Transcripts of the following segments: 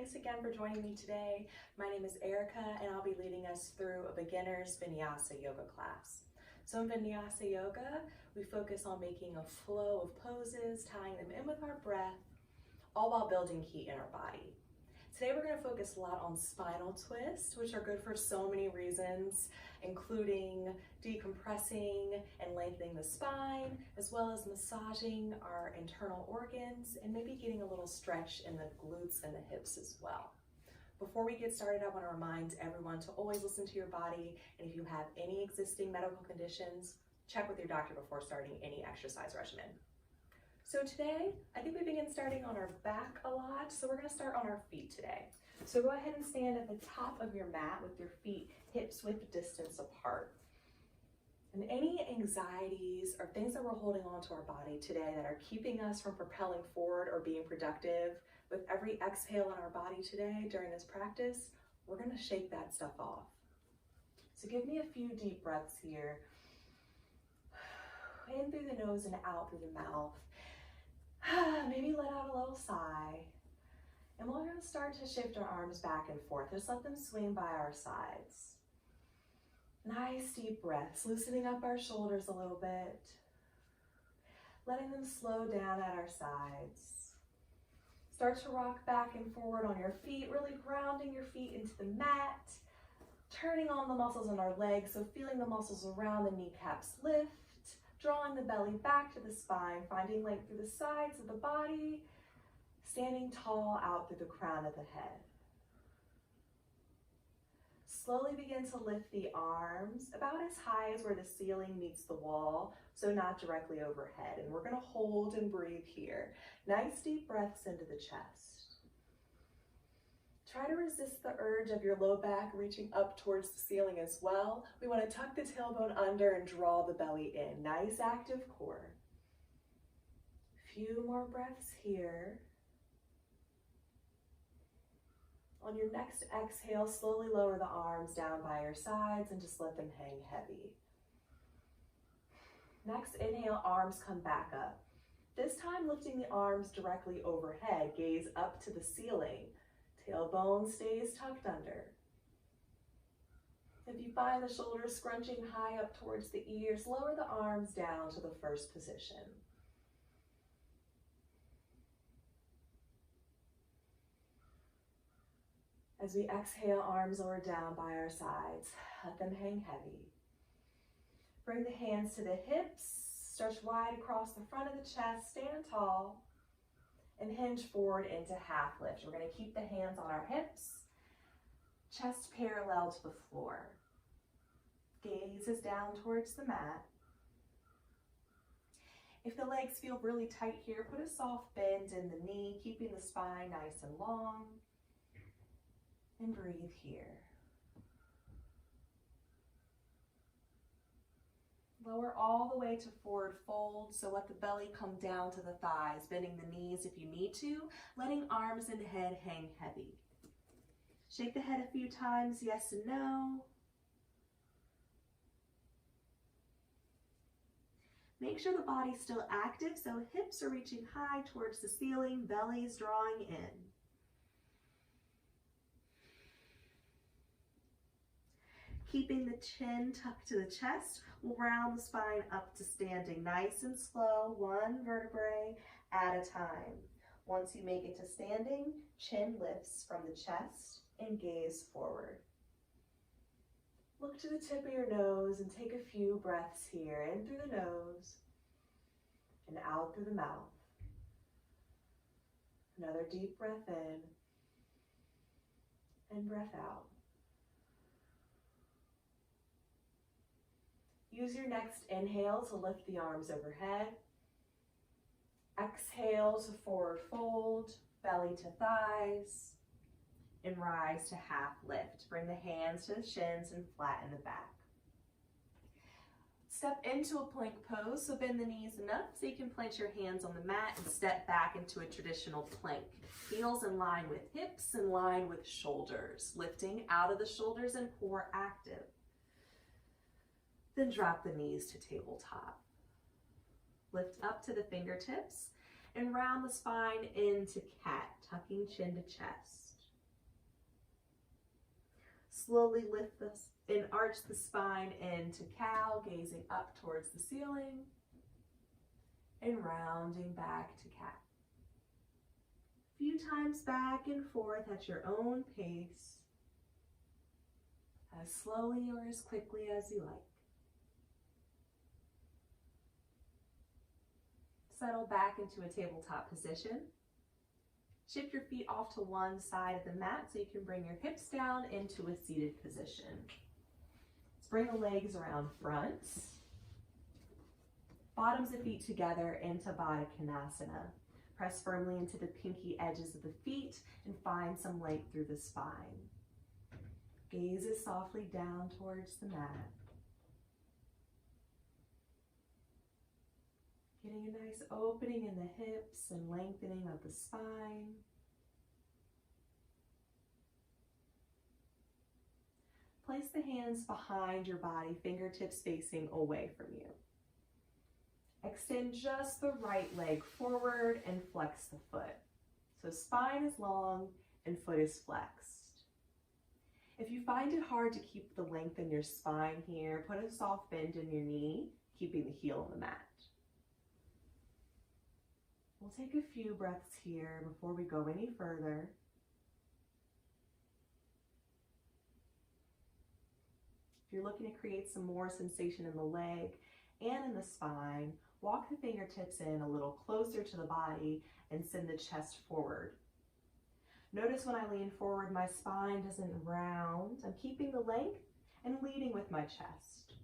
thanks again for joining me today. My name is Erica and I'll be leading us through a beginner's Vinyasa yoga class. So in Vinyasa yoga, we focus on making a flow of poses, tying them in with our breath, all while building heat in our body. Today we're going to focus a lot on spinal twists, which are good for so many reasons, including decompressing and lengthening the spine, as well as massaging our internal organs and maybe getting a little stretch in the glutes and the hips as well. Before we get started, I want to remind everyone to always listen to your body, and if you have any existing medical conditions, check with your doctor before starting any exercise regimen. So today, I think we begin starting on our back a lot, so we're going to start on our feet today. So go ahead and stand at the top of your mat with your feet hips width distance apart. And any anxieties or things that we're holding on to our body today that are keeping us from propelling forward or being productive, with every exhale in our body today during this practice, we're going to shake that stuff off. So give me a few deep breaths here. In through the nose and out through the mouth. Maybe let out a little sigh. And we're going to start to shift our arms back and forth. Just let them swing by our sides. Nice deep breaths, loosening up our shoulders a little bit. Letting them slow down at our sides. Start to rock back and forward on your feet, really grounding your feet into the mat. Turning on the muscles in our legs, so feeling the muscles around the kneecaps lift. Drawing the belly back to the spine, finding length through the sides of the body, standing tall out through the crown of the head. Slowly begin to lift the arms about as high as where the ceiling meets the wall, so not directly overhead. And we're going to hold and breathe here. Nice deep breaths into the chest. Try to resist the urge of your low back reaching up towards the ceiling as well. We want to tuck the tailbone under and draw the belly in. Nice active core. Few more breaths here. On your next exhale, slowly lower the arms down by your sides and just let them hang heavy. Next inhale, arms come back up. This time lifting the arms directly overhead, gaze up to the ceiling. Tailbone stays tucked under. If you find the shoulders scrunching high up towards the ears, lower the arms down to the first position. As we exhale, arms lower down by our sides. Let them hang heavy. Bring the hands to the hips. Stretch wide across the front of the chest. Stand tall. And hinge forward into half lift. We're going to keep the hands on our hips, chest parallel to the floor. Gaze is down towards the mat. If the legs feel really tight here, put a soft bend in the knee, keeping the spine nice and long. And breathe here. Lower all the way to forward fold, so let the belly come down to the thighs, bending the knees if you need to, letting arms and head hang heavy. Shake the head a few times, yes and no. Make sure the body's still active, so hips are reaching high towards the ceiling, belly's drawing in. Keeping the chin tucked to the chest, we'll round the spine up to standing nice and slow, one vertebrae at a time. Once you make it to standing, chin lifts from the chest and gaze forward. Look to the tip of your nose and take a few breaths here, in through the nose and out through the mouth. Another deep breath in and breath out. Use your next inhale to lift the arms overhead. Exhale to forward fold, belly to thighs, and rise to half lift. Bring the hands to the shins and flatten the back. Step into a plank pose, so bend the knees enough so you can plant your hands on the mat and step back into a traditional plank. Heels in line with hips, in line with shoulders. Lifting out of the shoulders and core active. Then drop the knees to tabletop. Lift up to the fingertips and round the spine into cat, tucking chin to chest. Slowly lift this and arch the spine into cow, gazing up towards the ceiling and rounding back to cat. A few times back and forth at your own pace, as slowly or as quickly as you like. Settle back into a tabletop position. Shift your feet off to one side of the mat so you can bring your hips down into a seated position. Let's bring the legs around front. Bottoms of feet together into Baddha Konasana. Press firmly into the pinky edges of the feet and find some length through the spine. Gazes softly down towards the mat. Getting a nice opening in the hips and lengthening of the spine. Place the hands behind your body, fingertips facing away from you. Extend just the right leg forward and flex the foot. So spine is long and foot is flexed. If you find it hard to keep the length in your spine here, put a soft bend in your knee, keeping the heel on the mat. We'll take a few breaths here before we go any further. If you're looking to create some more sensation in the leg and in the spine, walk the fingertips in a little closer to the body and send the chest forward. Notice when I lean forward, my spine doesn't round. I'm keeping the length and leading with my chest.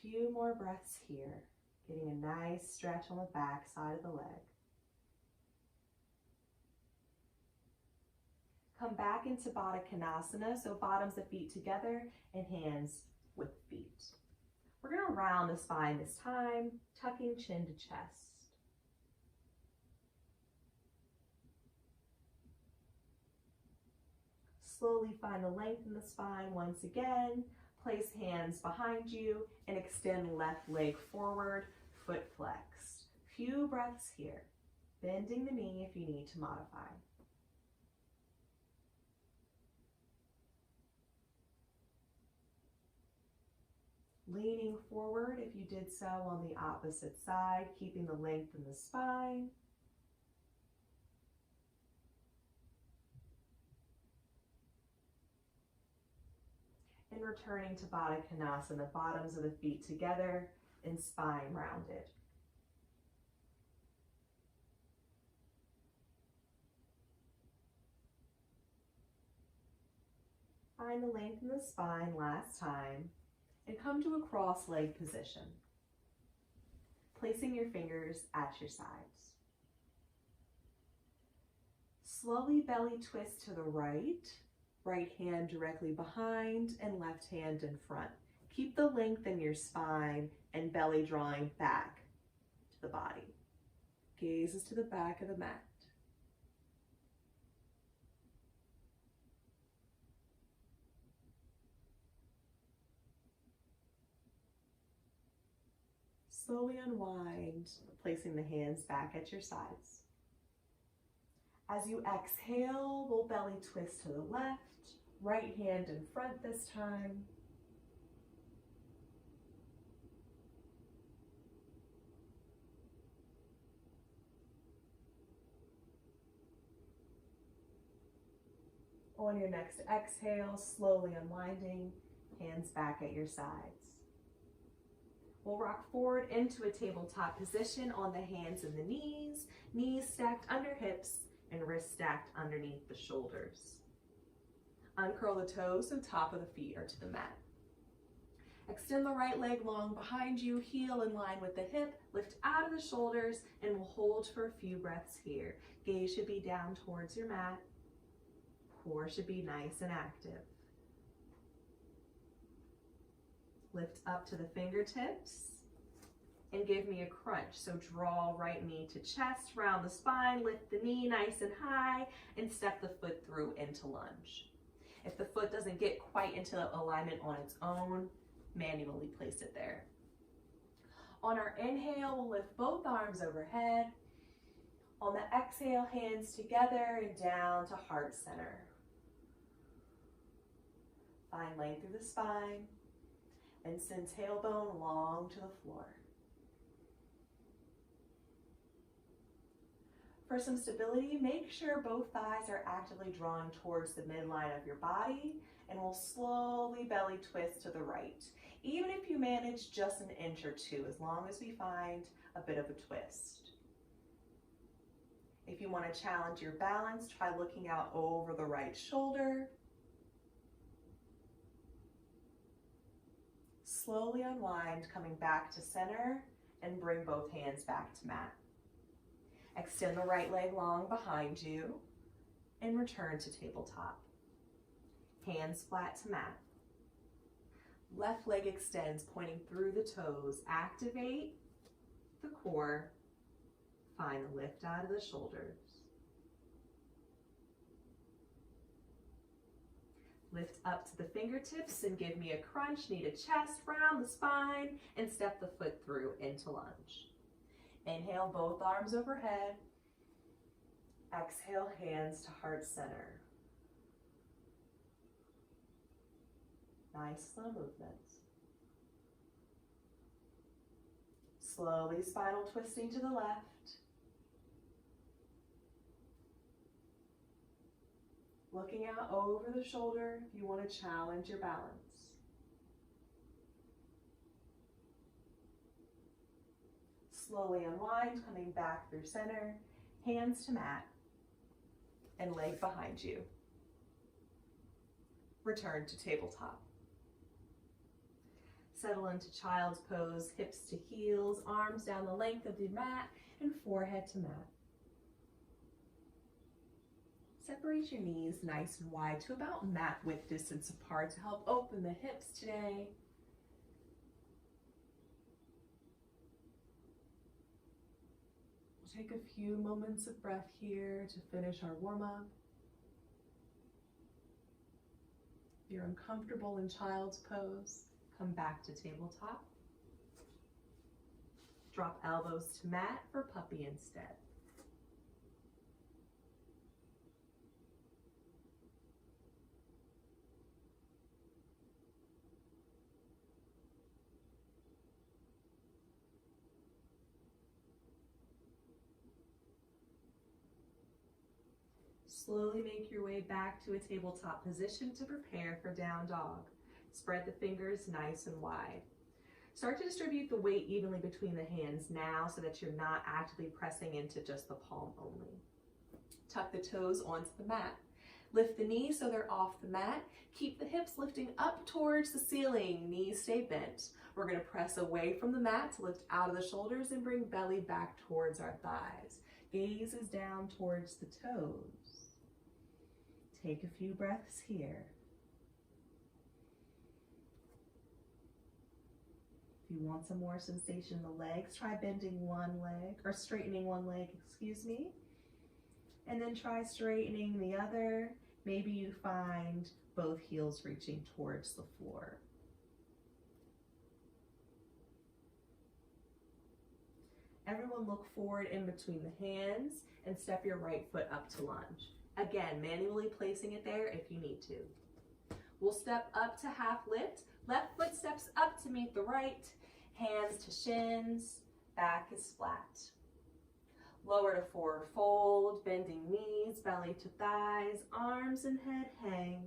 Few more breaths here, getting a nice stretch on the back side of the leg. Come back into Baddha Konasana, so bottoms of feet together and hands with feet. We're going to round the spine this time, tucking chin to chest. Slowly find the length in the spine once again. Place hands behind you and extend left leg forward, foot flexed. Few breaths here, bending the knee if you need to modify. Leaning forward if you did so on the opposite side, keeping the length in the spine. And returning to Baddha Konasana, bottoms of the feet together and spine rounded. Find the length in the spine last time. And come to a cross-legged position, placing your fingers at your sides. Slowly belly twist to the right, right hand directly behind and left hand in front. Keep the length in your spine and belly drawing back to the body. Gaze is to the back of the mat. Slowly unwind, placing the hands back at your sides. As you exhale, we'll belly twist to the left, right hand in front this time. On your next exhale, slowly unwinding, hands back at your sides. We'll rock forward into a tabletop position on the hands and the knees stacked under hips and wrists stacked underneath the shoulders. Uncurl the toes so top of the feet are to the mat. Extend the right leg long behind you, heel in line with the hip, lift out of the shoulders, and we'll hold for a few breaths here. Gaze should be down towards your mat. Core should be nice and active. Lift up to the fingertips and give me a crunch. So draw right knee to chest, round the spine, lift the knee nice and high, and step the foot through into lunge. If the foot doesn't get quite into alignment on its own, manually place it there. On our inhale, we'll lift both arms overhead. On the exhale, hands together and down to heart center. Find length through the spine and send tailbone long to the floor. For some stability, make sure both thighs are actively drawing towards the midline of your body, and we'll slowly belly twist to the right. Even if you manage just an inch or two, as long as we find a bit of a twist. If you want to challenge your balance, try looking out over the right shoulder. Slowly unwind, coming back to center, and bring both hands back to mat. Extend the right leg long behind you and return to tabletop. Hands flat to mat. Left leg extends, pointing through the toes. Activate the core. Find the lift out of the shoulders. Lift up to the fingertips and give me a crunch. Knee to chest, round the spine, and step the foot through into lunge. Inhale, both arms overhead. Exhale, hands to heart center. Nice slow movements. Slowly spinal twisting to the left. Looking out over the shoulder if you want to challenge your balance. Slowly unwind, coming back through center, hands to mat, and leg behind you. Return to tabletop. Settle into child's pose, hips to heels, arms down the length of the mat, and forehead to mat. Separate your knees nice and wide to about mat width distance apart to help open the hips today. We'll take a few moments of breath here to finish our warm-up. If you're uncomfortable in child's pose, come back to tabletop. Drop elbows to mat for puppy instead. Slowly make your way back to a tabletop position to prepare for down dog. Spread the fingers nice and wide. Start to distribute the weight evenly between the hands now so that you're not actively pressing into just the palm only. Tuck the toes onto the mat. Lift the knees so they're off the mat. Keep the hips lifting up towards the ceiling. Knees stay bent. We're going to press away from the mat to lift out of the shoulders and bring belly back towards our thighs. Gaze is down towards the toes. Take a few breaths here. If you want some more sensation in the legs, try bending one leg, or straightening one leg, excuse me. And then try straightening the other. Maybe you find both heels reaching towards the floor. Everyone look forward in between the hands and step your right foot up to lunge. Again, manually placing it there if you need to. We'll step up to half lift. Left foot steps up to meet the right. Hands to shins. Back is flat. Lower to forward fold, bending knees, belly to thighs, arms and head hang.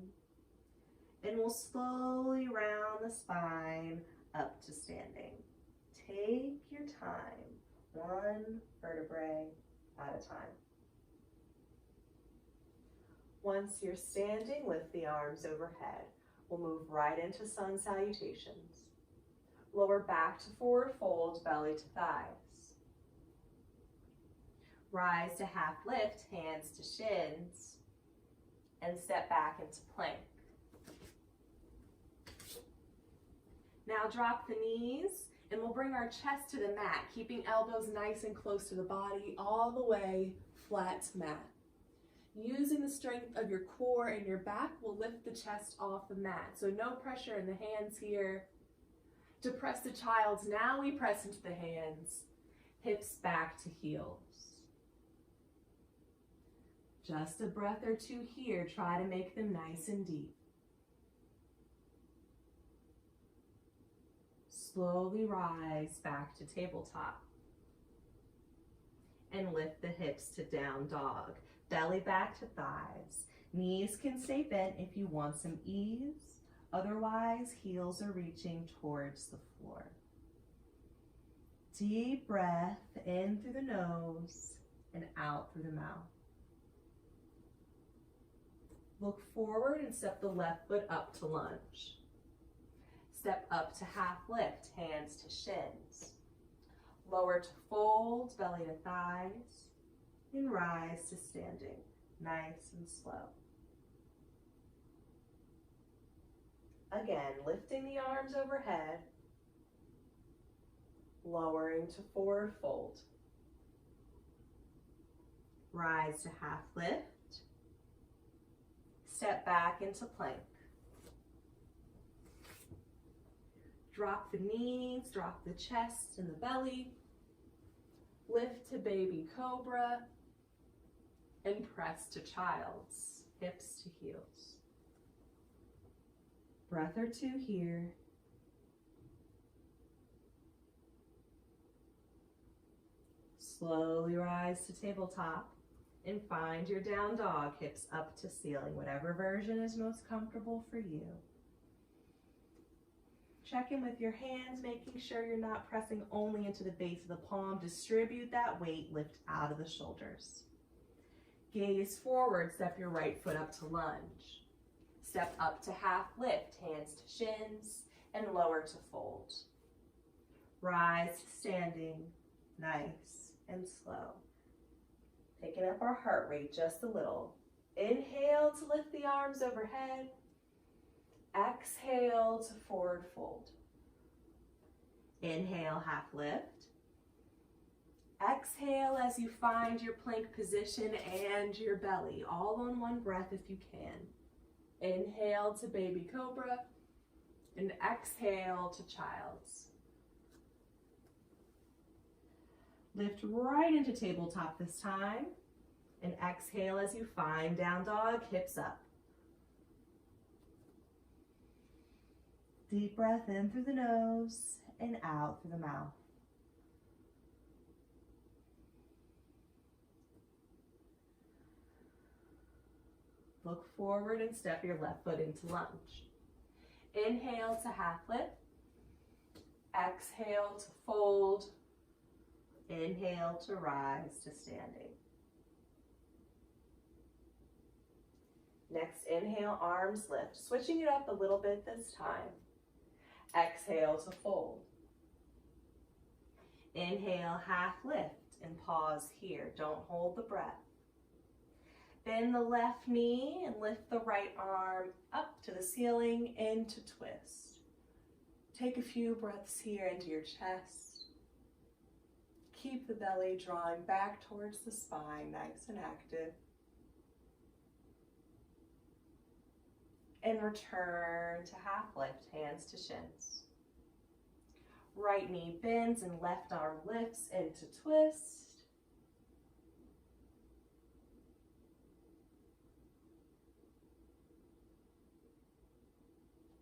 And we'll slowly round the spine up to standing. Take your time, one vertebrae at a time. Once you're standing, lift the arms overhead. We'll move right into sun salutations. Lower back to forward fold, belly to thighs. Rise to half lift, hands to shins, and step back into plank. Now drop the knees, and we'll bring our chest to the mat, keeping elbows nice and close to the body, all the way flat to mat. Using the strength of your core and your back, we'll lift the chest off the mat. So no pressure in the hands here. To press the child's, now we press into the hands, hips back to heels. Just a breath or two here. Try to make them nice and deep. Slowly rise back to tabletop. And lift the hips to down dog. Belly back to thighs. Knees can stay bent if you want some ease. Otherwise, heels are reaching towards the floor. Deep breath in through the nose and out through the mouth. Look forward and step the left foot up to lunge. Step up to half lift, hands to shins. Lower to fold, belly to thighs, and rise to standing, nice and slow. Again, lifting the arms overhead, lowering to forward fold. Rise to half lift, step back into plank. Drop the knees, drop the chest and the belly. Lift to baby cobra and press to child's, hips to heels. Breath or two here. Slowly rise to tabletop and find your down dog, hips up to ceiling, whatever version is most comfortable for you. Check in with your hands, making sure you're not pressing only into the base of the palm. Distribute that weight, lift out of the shoulders. Gaze forward, step your right foot up to lunge. Step up to half lift, hands to shins, and lower to fold. Rise to standing, nice and slow. Picking up our heart rate just a little. Inhale to lift the arms overhead. Exhale to forward fold. Inhale, half lift. Exhale as you find your plank position and your belly, all on one breath if you can. Inhale to baby cobra and exhale to child's. Lift right into tabletop this time and exhale as you find down dog, hips up. Deep breath in through the nose and out through the mouth. Look forward and step your left foot into lunge. Inhale to half lift. Exhale to fold. Inhale to rise to standing. Next, inhale, arms lift. Switching it up a little bit this time. Exhale to fold. Inhale, half lift and pause here. Don't hold the breath. Bend the left knee and lift the right arm up to the ceiling into twist. Take a few breaths here into your chest. Keep the belly drawing back towards the spine, nice and active. And return to half lift, hands to shins. Right knee bends and left arm lifts into twist.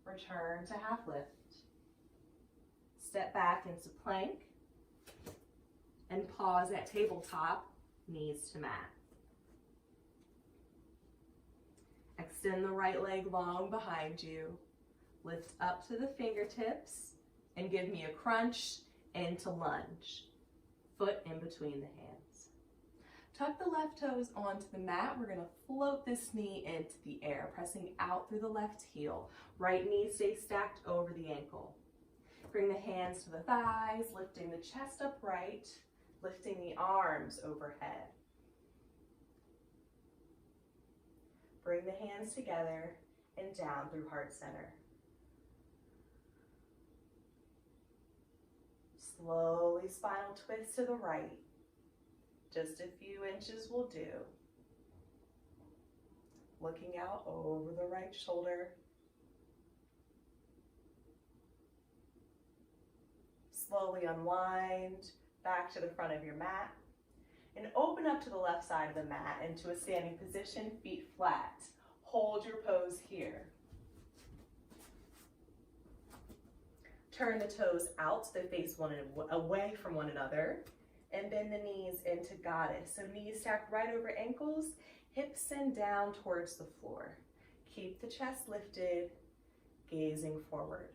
Return to half lift. Step back into plank and pause at tabletop, knees to mat. Extend the right leg long behind you. Lift up to the fingertips and give me a crunch into lunge. Foot in between the hands. Tuck the left toes onto the mat. We're gonna float this knee into the air, pressing out through the left heel. Right knee stays stacked over the ankle. Bring the hands to the thighs, lifting the chest upright, lifting the arms overhead. Bring the hands together and down through heart center. Slowly spinal twist to the right. Just a few inches will do. Looking out over the right shoulder. Slowly unwind back to the front of your mat and open up to the left side of the mat into a standing position, feet flat. Hold your pose here. Turn the toes out so they face away from one another, and bend the knees into goddess. So knees stack right over ankles, hips send down towards the floor. Keep the chest lifted, gazing forward.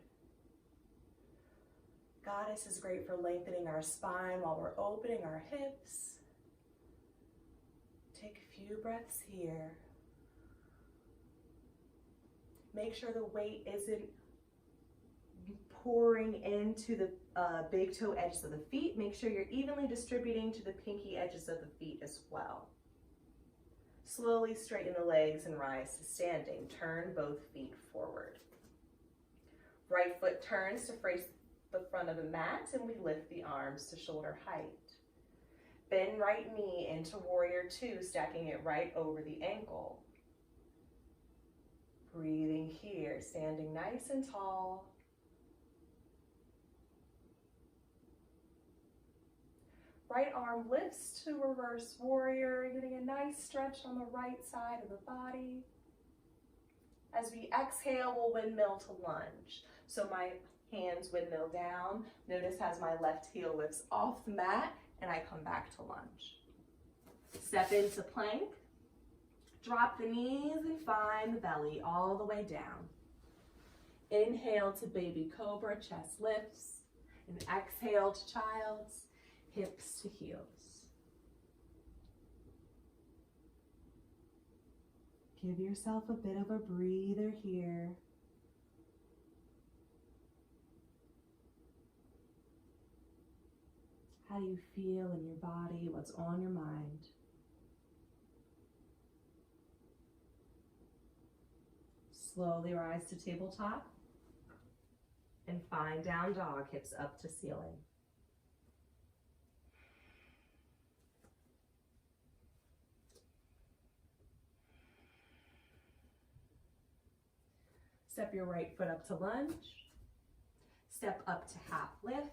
Goddess is great for lengthening our spine while we're opening our hips. Take a few breaths here. Make sure the weight isn't pouring into the big toe edges of the feet. Make sure you're evenly distributing to the pinky edges of the feet as well. Slowly straighten the legs and rise to standing. Turn both feet forward. Right foot turns to face the front of the mat, and we lift the arms to shoulder height. Bend right knee into warrior two, stacking it right over the ankle. Breathing here, standing nice and tall. Right arm lifts to reverse warrior, getting a nice stretch on the right side of the body. As we exhale, we'll windmill to lunge. So my hands windmill down. Notice as my left heel lifts off the mat and I come back to lunge. Step into plank. Drop the knees and find the belly all the way down. Inhale to baby cobra, chest lifts. And exhale to child's, hips to heels. Give yourself a bit of a breather here. How do you feel in your body? What's on your mind? Slowly rise to tabletop and find down dog, hips up to ceiling. Step your right foot up to lunge. Step up to half lift.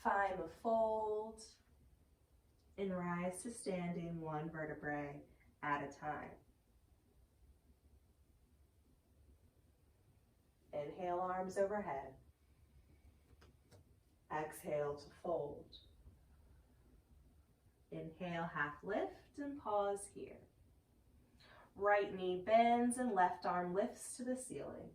Find the fold and rise to standing one vertebrae at a time. Inhale, arms overhead. Exhale to fold. Inhale, half lift and pause here. Right knee bends and left arm lifts to the ceiling.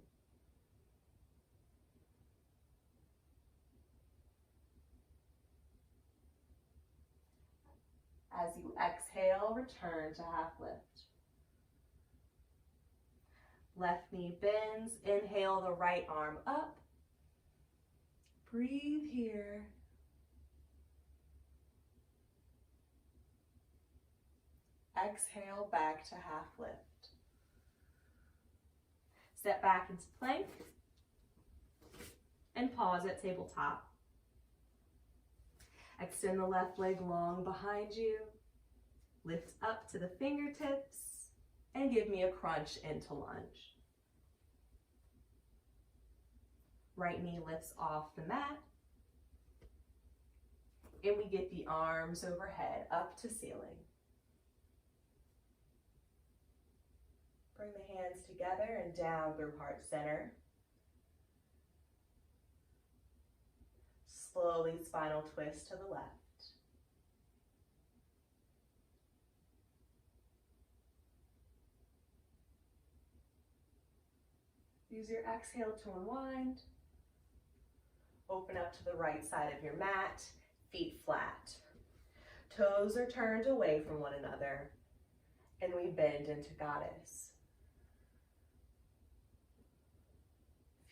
As you exhale, return to half lift. Left knee bends, inhale the right arm up. Breathe here. Exhale back to half lift. Step back into plank and pause at tabletop. Extend the left leg long behind you. Lift up to the fingertips and give me a crunch into lunge. Right knee lifts off the mat. And we get the arms overhead up to ceiling. Bring the hands together and down through heart center. Slowly spinal twist to the left. Use your exhale to unwind. Open up to the right side of your mat, feet flat. Toes are turned away from one another, and we bend into goddess.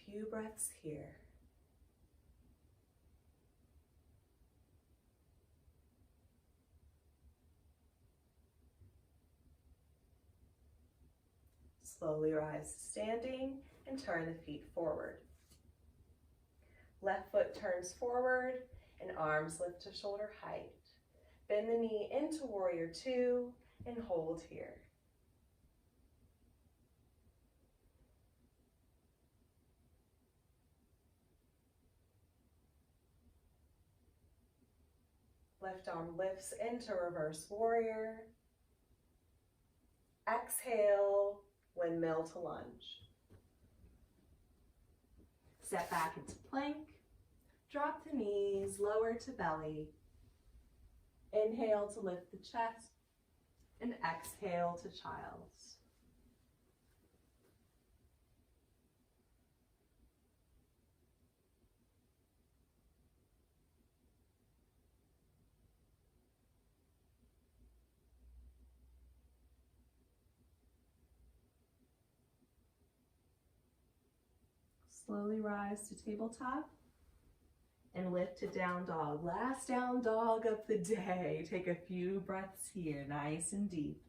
Few breaths here. Slowly rise to standing and turn the feet forward. Left foot turns forward and arms lift to shoulder height. Bend the knee into warrior two and hold here. Left arm lifts into reverse warrior. Exhale, windmill to lunge. Step back into plank. Drop the knees, lower to belly. Inhale to lift the chest and exhale to child's. Slowly rise to tabletop and lift to down dog. Last down dog of the day. Take a few breaths here, nice and deep.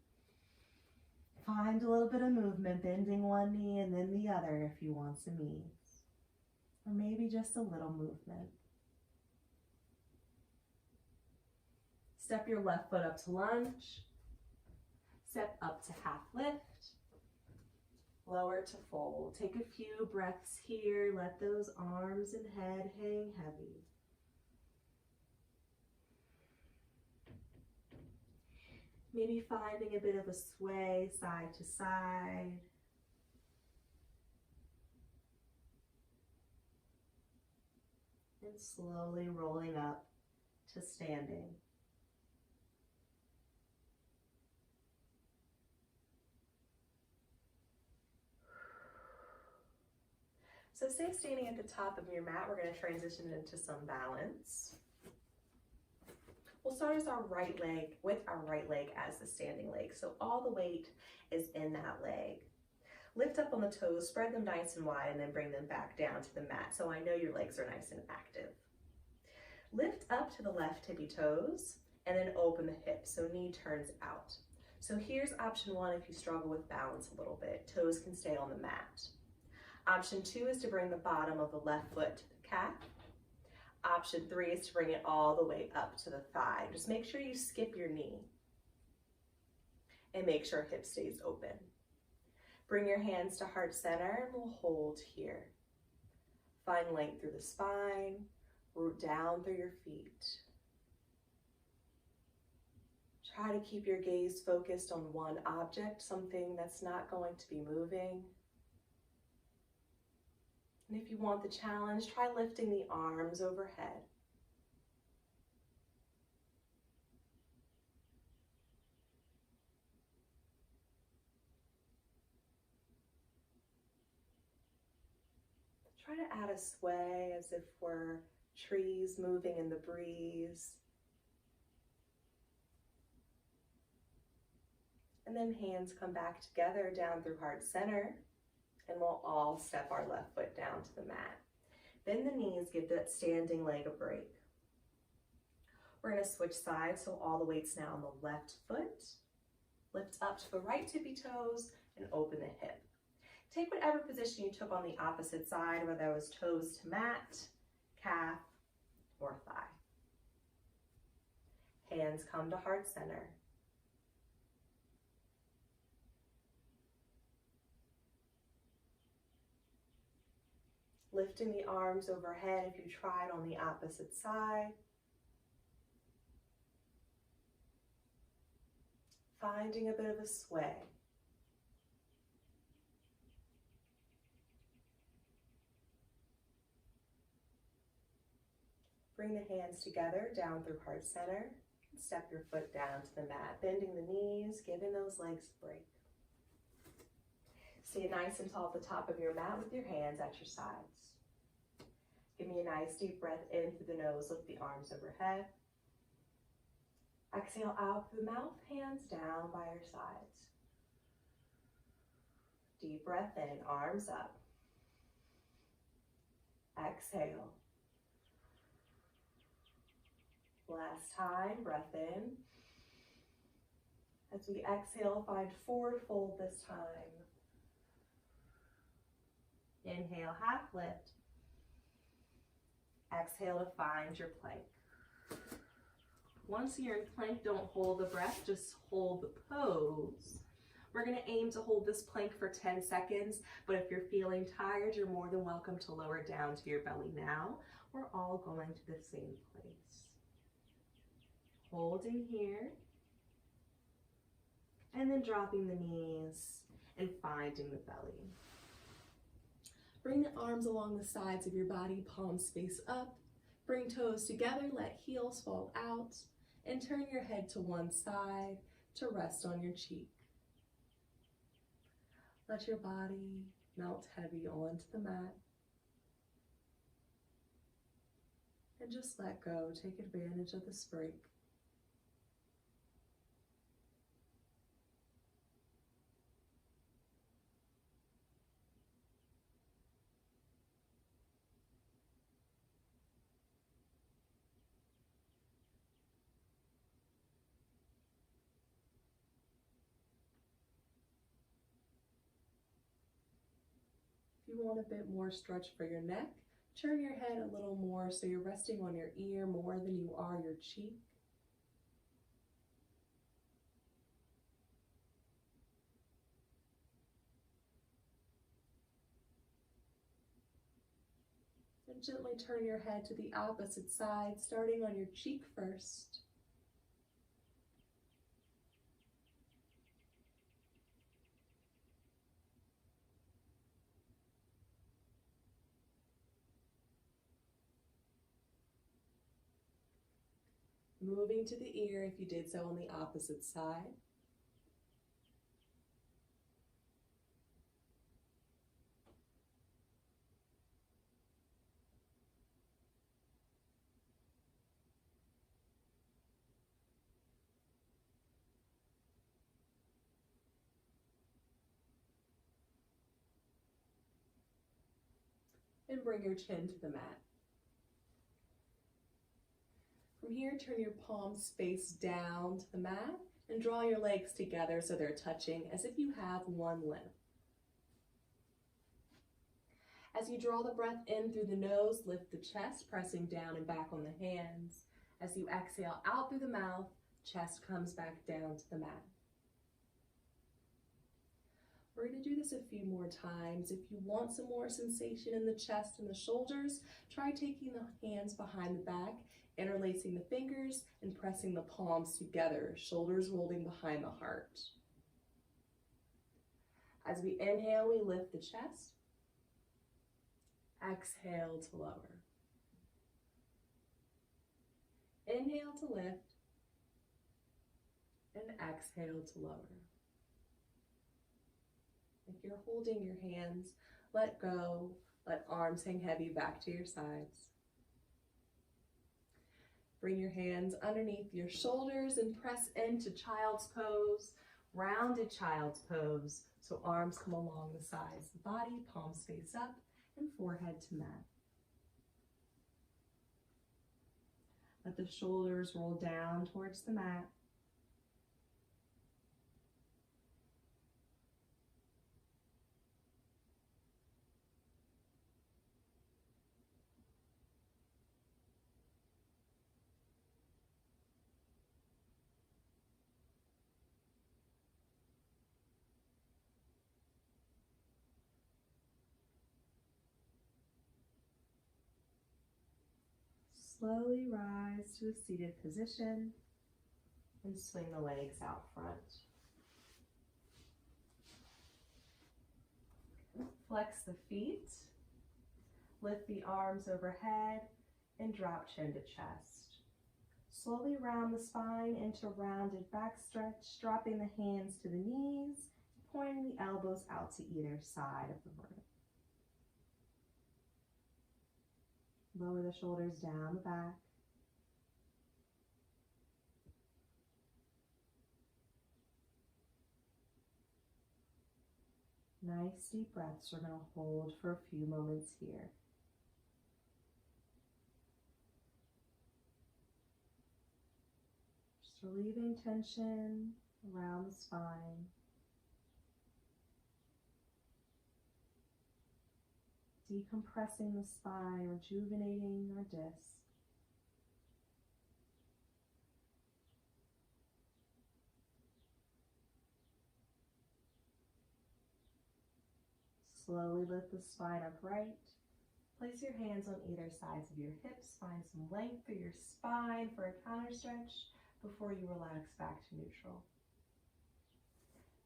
Find a little bit of movement, bending one knee and then the other if you want some ease. Or maybe just a little movement. Step your left foot up to lunge. Step up to half lift. Lower to fold. Take a few breaths here. Let those arms and head hang heavy. Maybe finding a bit of a sway side to side. And slowly rolling up to standing. So stay standing at the top of your mat. We're going to transition into some balance. We'll start with our right leg as the standing leg. So all the weight is in that leg. Lift up on the toes, spread them nice and wide, and then bring them back down to the mat. So I know your legs are nice and active. Lift up to the left tippy toes, and then open the hips, so knee turns out. So here's option one if you struggle with balance a little bit. Toes can stay on the mat. Option two is to bring the bottom of the left foot to the calf. Option three is to bring it all the way up to the thigh. Just make sure you skip your knee and make sure hip stays open. Bring your hands to heart center and we'll hold here. Find length through the spine, root down through your feet. Try to keep your gaze focused on one object, something that's not going to be moving. And if you want the challenge, try lifting the arms overhead. Try to add a sway as if we're trees moving in the breeze. And then hands come back together down through heart center. And we'll all step our left foot down to the mat. Bend the knees, give that standing leg a break. We're going to switch sides, so all the weight's now on the left foot. Lift up to the right tippy toes and open the hip. Take whatever position you took on the opposite side, whether that was toes to mat, calf, or thigh. Hands come to heart center. Lifting the arms overhead if you tried on the opposite side. Finding a bit of a sway. Bring the hands together down through heart center. Step your foot down to the mat, bending the knees, giving those legs a break. Stay nice and tall at the top of your mat with your hands at your sides. Give me a nice deep breath in through the nose, lift the arms overhead. Exhale out through the mouth, hands down by your sides. Deep breath in, arms up. Exhale. Last time, breath in. As we exhale, find forward fold this time. Inhale, half lift. Exhale to find your plank. Once you're in plank, don't hold the breath, just hold the pose. We're going to aim to hold this plank for 10 seconds, but if you're feeling tired, you're more than welcome to lower down to your belly now. We're all going to the same place. Holding here, and then dropping the knees and finding the belly. Bring the arms along the sides of your body, palms face up. Bring toes together, let heels fall out, and turn your head to one side to rest on your cheek. Let your body melt heavy onto the mat. And just let go, take advantage of this break. If you want a bit more stretch for your neck, turn your head a little more so you're resting on your ear more than you are your cheek. And gently turn your head to the opposite side, starting on your cheek first. Moving to the ear if you did so on the opposite side. And bring your chin to the mat. From here, turn your palms face down to the mat and draw your legs together so they're touching as if you have one limb. As you draw the breath in through the nose, lift the chest, pressing down and back on the hands. As you exhale out through the mouth, chest comes back down to the mat. We're going to do this a few more times. If you want some more sensation in the chest and the shoulders, try taking the hands behind the back, interlacing the fingers and pressing the palms together, shoulders rolling behind the heart. As we inhale, we lift the chest. Exhale to lower. Inhale to lift and exhale to lower. If you're holding your hands, let go, let arms hang heavy back to your sides. Bring your hands underneath your shoulders and press into child's pose, rounded child's pose. So arms come along the sides of the body, palms face up, and forehead to mat. Let the shoulders roll down towards the mat. Slowly rise to a seated position and swing the legs out front. Flex the feet, lift the arms overhead, and drop chin to chest. Slowly round the spine into rounded back stretch, dropping the hands to the knees, pointing the elbows out to either side of the room. Lower the shoulders down the back. Nice deep breaths we're going to hold for a few moments here. Just relieving tension around the spine. Decompressing the spine, rejuvenating our disc. Slowly lift the spine upright. Place your hands on either sides of your hips. Find some length through your spine for a counter stretch before you relax back to neutral.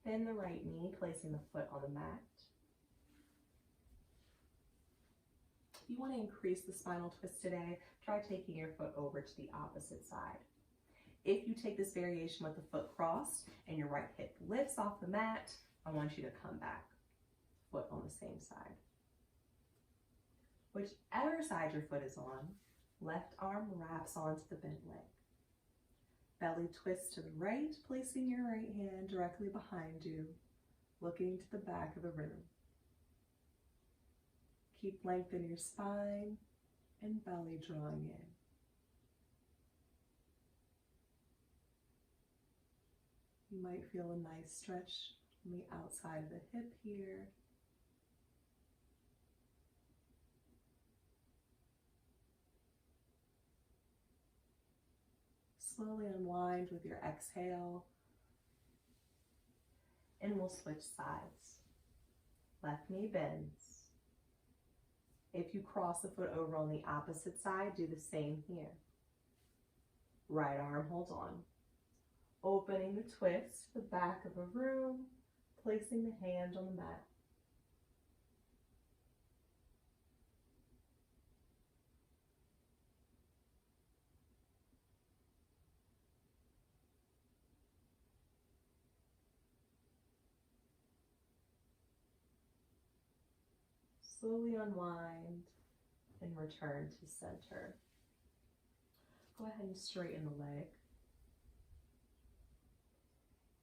Bend the right knee, placing the foot on the mat. If you want to increase the spinal twist today, try taking your foot over to the opposite side. If you take this variation with the foot crossed and your right hip lifts off the mat, I want you to come back, foot on the same side. Whichever side your foot is on, left arm wraps onto the bent leg. Belly twist to the right, placing your right hand directly behind you, looking to the back of the room. Keep length in your spine and belly drawing in. You might feel a nice stretch on the outside of the hip here. Slowly unwind with your exhale, and we'll switch sides. Left knee bends. If you cross the foot over on the opposite side, do the same here. Right arm holds on. Opening the twist to the back of a room, placing the hand on the mat. Slowly unwind and return to center. Go ahead and straighten the leg.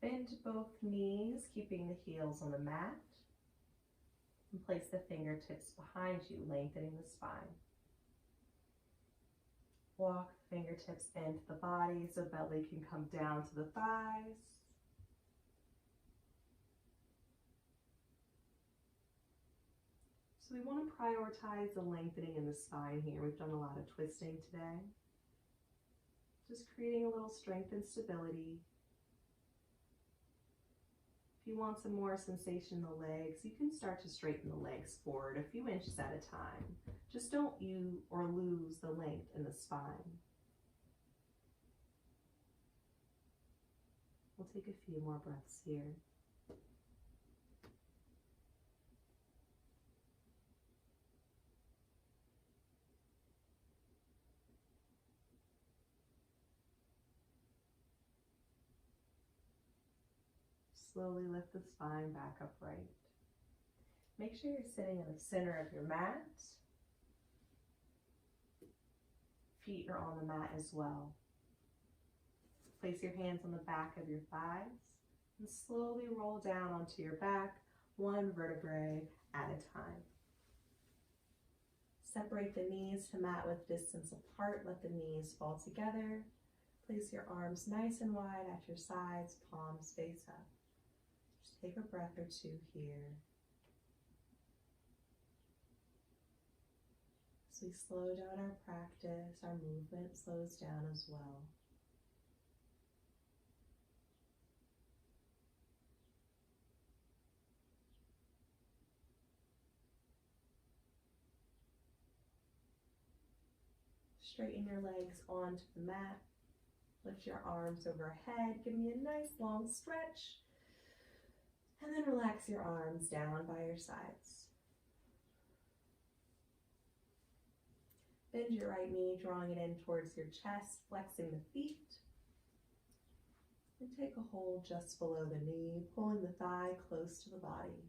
Bend both knees, keeping the heels on the mat. And place the fingertips behind you, lengthening the spine. Walk the fingertips into the body so belly can come down to the thighs. So we want to prioritize the lengthening in the spine here. We've done a lot of twisting today. Just creating a little strength and stability. If you want some more sensation in the legs, you can start to straighten the legs forward a few inches at a time. Just don't lose the length in the spine. We'll take a few more breaths here. Slowly lift the spine back upright. Make sure you're sitting in the center of your mat. Feet are on the mat as well. Place your hands on the back of your thighs and slowly roll down onto your back, one vertebrae at a time. Separate the knees to mat with distance apart. Let the knees fall together. Place your arms nice and wide at your sides, palms face up. Just take a breath or two here. As we slow down our practice, our movement slows down as well. Straighten your legs onto the mat. Lift your arms overhead. Give me a nice long stretch. And then relax your arms down by your sides. Bend your right knee, drawing it in towards your chest, flexing the feet. And take a hold just below the knee, pulling the thigh close to the body.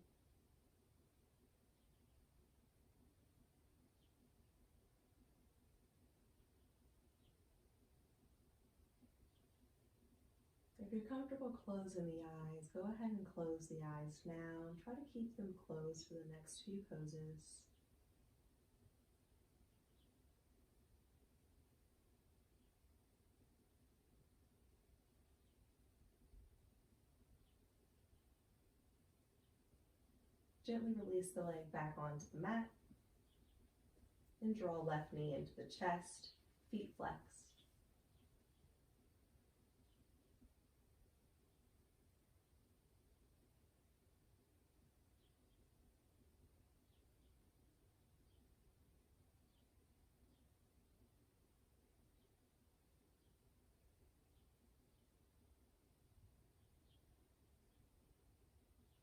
If you're comfortable closing the eyes, go ahead and close the eyes now. Try to keep them closed for the next few poses. Gently release the leg back onto the mat and draw left knee into the chest, feet flexed.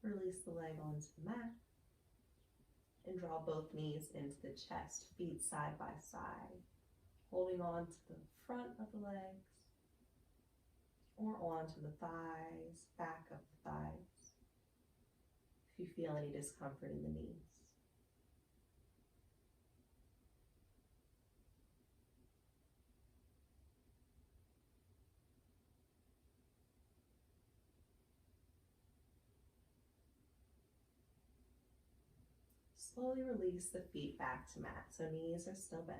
Release the leg onto the mat. and draw both knees into the chest, feet side by side, holding on to the front of the legs or onto the thighs, back of the thighs, if you feel any discomfort in the knees. Slowly release the feet back to mat, so knees are still bent.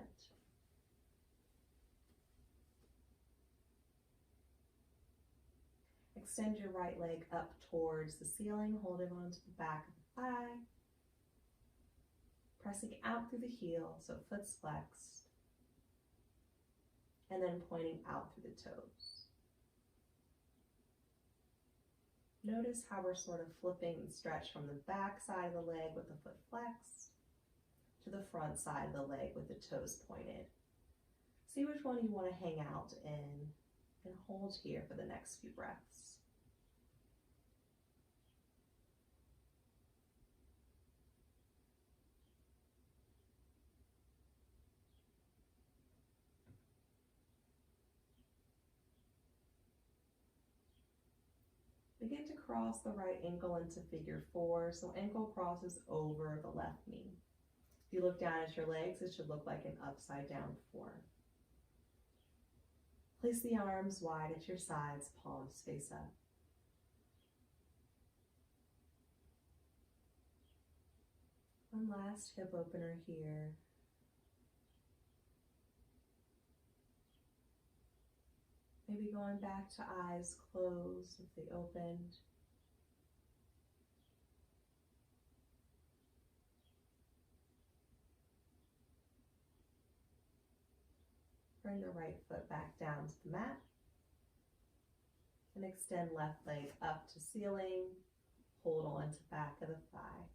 Extend your right leg up towards the ceiling, holding onto the back of the thigh. Pressing out through the heel, so foot's flexed. And then pointing out through the toes. Notice how we're sort of flipping and stretch from the back side of the leg with the foot flexed to the front side of the leg with the toes pointed. See which one you want to hang out in and hold here for the next few breaths. Begin to cross the right ankle into figure 4, so ankle crosses over the left knee. If you look down at your legs, it should look like an upside down 4. Place the arms wide at your sides, palms face up. One last hip opener here. Maybe going back to eyes closed if they opened. Bring the right foot back down to the mat. And extend left leg up to ceiling. Hold on to back of the thigh.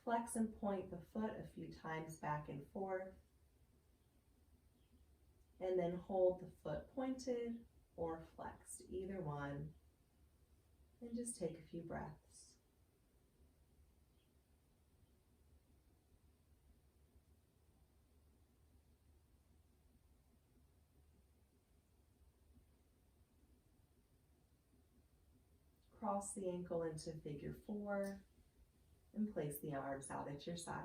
Flex and point the foot a few times back and forth. And then hold the foot pointed or flexed, either one. And just take a few breaths. Cross the ankle into figure 4 and place the arms out at your sides.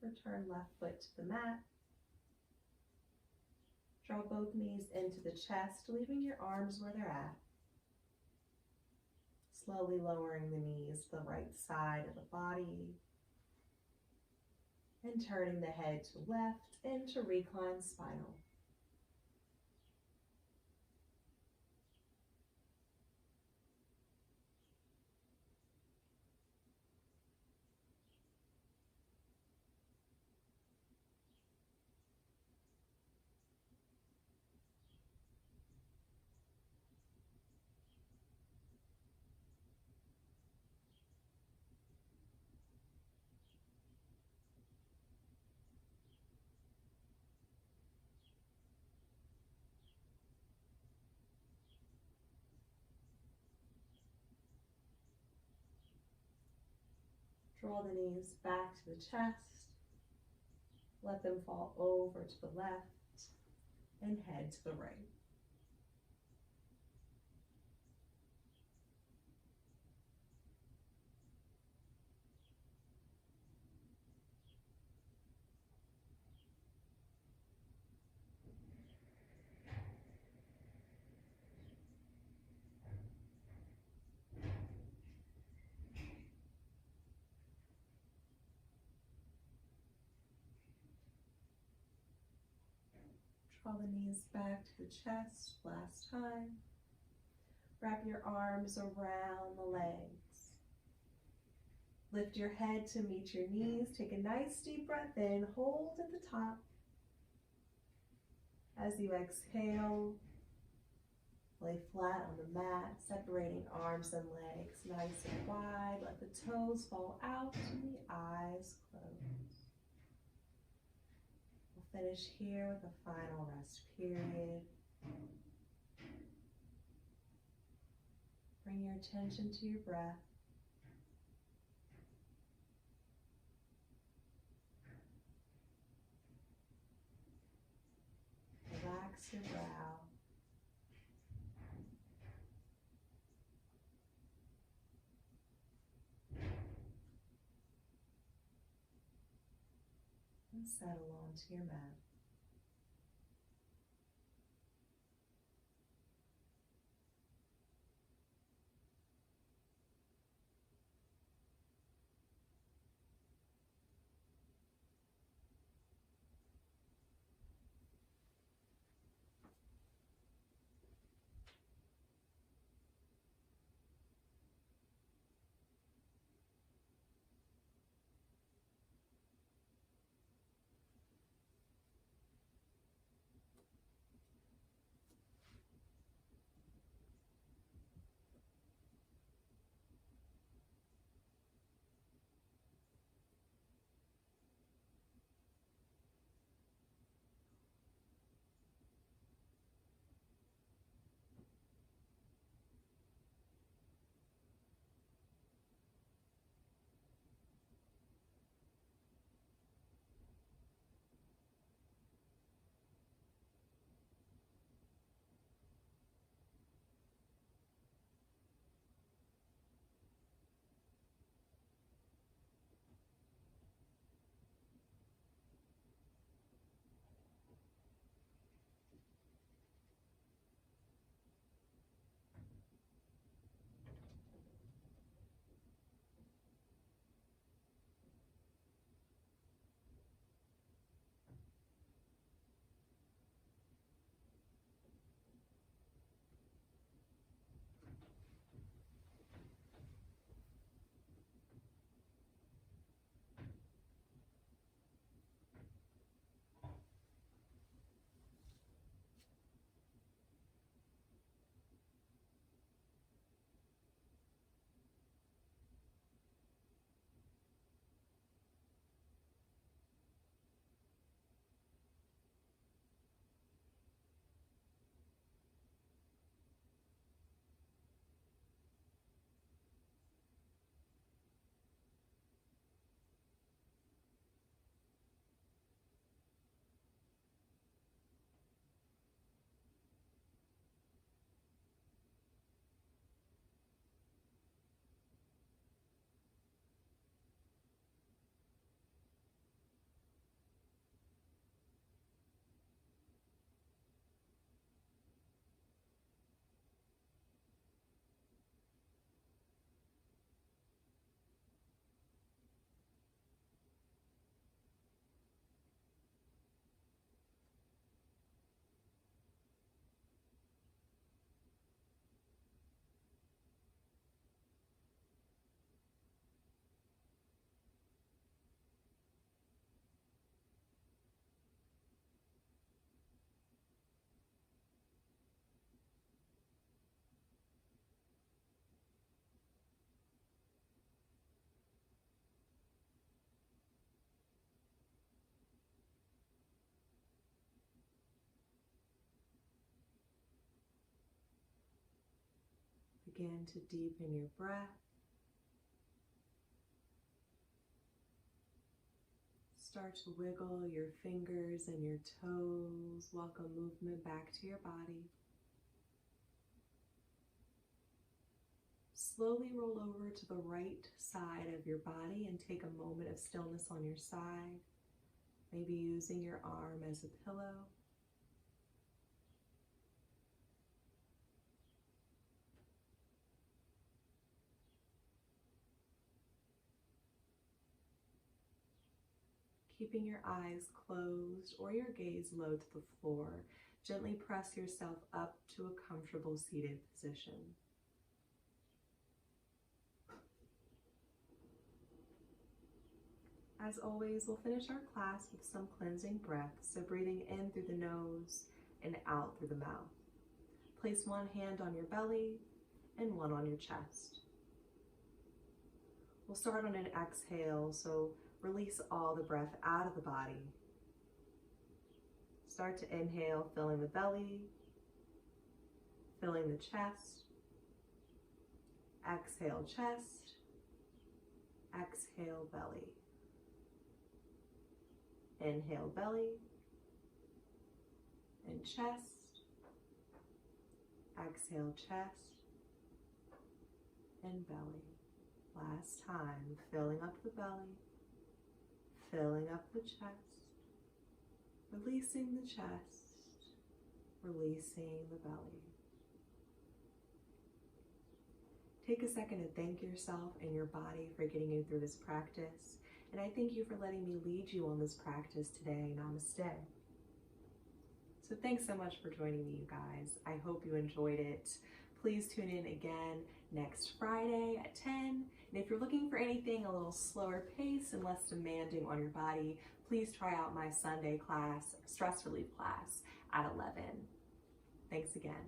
Return left foot to the mat. Draw both knees into the chest, leaving your arms where they're at. Slowly lowering the knees to the right side of the body. And turning the head to left into reclined spinal. Draw the knees back to the chest. Let them fall over to the left and head to the right. Draw the knees back to the chest, last time. Wrap your arms around the legs. Lift your head to meet your knees. Take a nice deep breath in, hold at the top. As you exhale, Lay flat on the mat, separating arms and legs nice and wide. Let the toes fall out and the eyes close. We'll finish here with a final rest period. Bring your attention to your breath. Relax your brow. And settle onto your mat. Begin to deepen your breath. Start to wiggle your fingers and your toes. Welcome movement back to your body. Slowly roll over to the right side of your body and take a moment of stillness on your side, maybe using your arm as a pillow. Keeping your eyes closed or your gaze low to the floor, gently press yourself up to a comfortable seated position. As always, we'll finish our class with some cleansing breaths, so breathing in through the nose and out through the mouth. Place one hand on your belly and one on your chest. We'll start on an exhale, so release all the breath out of the body. Start to inhale, filling the belly, filling the chest. Exhale, chest. Exhale, belly. Inhale, belly and chest. Exhale, chest and belly. Last time, filling up the belly, filling up the chest, releasing the chest, releasing the belly. Take a second to thank yourself and your body for getting you through this practice. And I thank you for letting me lead you on this practice today. Namaste. So thanks so much for joining me, you guys. I hope you enjoyed it. Please tune in again next Friday at 10. And if you're looking for anything a little slower pace and less demanding on your body, please try out my Sunday class, stress relief class at 11. Thanks again.